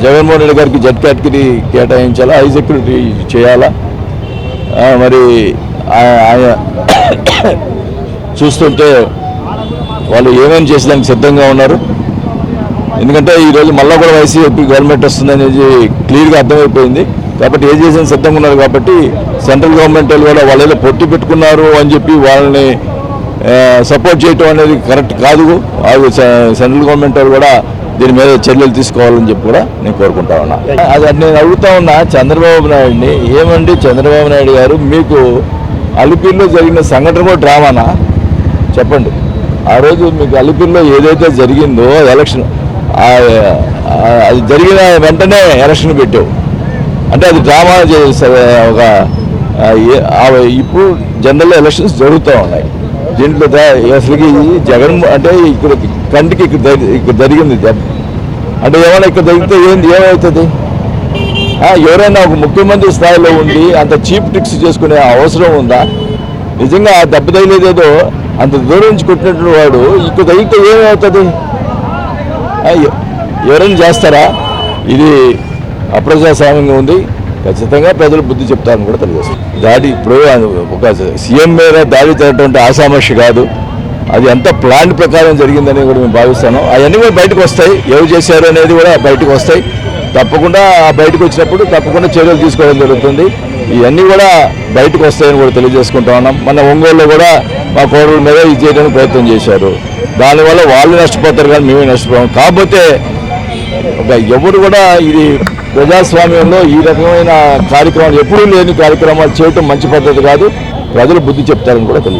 జగన్మోహన్ రెడ్డి గారికి Z category కేటాయించాలా, high security చేయాలా, మరి ఆయన చూస్తుంటే వాళ్ళు ఏమేమి చేసేదానికి సిద్ధంగా ఉన్నారు. ఎందుకంటే ఈరోజు మళ్ళీ కూడా వైసీపీ గవర్నమెంట్ వస్తుందనేది క్లియర్గా అర్థమైపోయింది. కాబట్టి ఏం చేసిన సిద్ధంగా ఉన్నారు. కాబట్టి సెంట్రల్ గవర్నమెంట్ కూడా వాళ్ళు పొట్టి పెట్టుకున్నారు అని చెప్పి వాళ్ళని సపోర్ట్ చేయటం అనేది కరెక్ట్ కాదు. సెంట్రల్ గవర్నమెంట్ వాళ్ళు కూడా దీని మీద చర్యలు తీసుకోవాలని చెప్పి కూడా నేను కోరుకుంటా ఉన్నా. అది నేను అడుగుతా ఉన్నా చంద్రబాబు నాయుడిని, ఏమండి చంద్రబాబు నాయుడు గారు, మీకు అలిపిరిలో జరిగిన సంఘటన కూడా డ్రామానా చెప్పండి. ఆ రోజు మీకు అలిపిరిలో ఏదైతే జరిగిందో ఎలక్షన్, అది జరిగిన వెంటనే ఎలక్షన్ పెట్టావు అంటే అది డ్రామా ఒక ఇప్పుడు జనరల్ ఎలక్షన్స్ జరుగుతూ ఉన్నాయి. దీంట్లో అసలుకి జగన్ అంటే ఇక్కడ కంటికి ఇక్కడ జరిగింది అంటే ఏమైనా ఇక్కడ జరిగితే ఏమవుతుంది? ఎవరైనా ఒక ముఖ్యమంత్రి స్థాయిలో ఉండి అంత చీప్ ట్రిక్స్ చేసుకునే అవసరం ఉందా? నిజంగా ఆ దెబ్బ తగిలేదేదో అంత దూరం నుంచి కొట్టినట్టు వాడు ఇక్కడ తగిలితే ఏమవుతుంది? ఎవరైనా చేస్తారా? ఇది అప్రజాస్వామ్యంగా ఉంది. ఖచ్చితంగా ప్రజలు బుద్ధి చెప్తారని కూడా తెలియజేస్తారు. దాడి ఇప్పుడు ఒక సీఎం మీద దాడి చేయటం ఆషామాషి కాదు. అది ఎంత ప్లాన్ ప్రకారం జరిగిందని కూడా మేము భావిస్తాను. అవన్నీ కూడా బయటకు వస్తాయి. ఎవరు చేశారు అనేది కూడా బయటకు వస్తాయి. తప్పకుండా బయటకు వచ్చినప్పుడు తప్పకుండా చర్యలు తీసుకోవడం జరుగుతుంది. ఇవన్నీ కూడా బయటకు వస్తాయని కూడా తెలియజేసుకుంటా ఉన్నాం. మన ఒంగోలులో కూడా మా కోడల మీద ఇది చేయడానికి ప్రయత్నం చేశారు. దానివల్ల వాళ్ళు నష్టపోతారు కానీ మేమే నష్టపోయాం. కాకపోతే ఎవరు కూడా ఇది ప్రజాస్వామ్యంలో ఈ రకమైన కార్యక్రమాలు ఎప్పుడూ లేని కార్యక్రమాలు చేయటం మంచి పద్ధతి కాదు. ప్రజలు బుద్ధి చెప్తారని కూడా తెలియదు.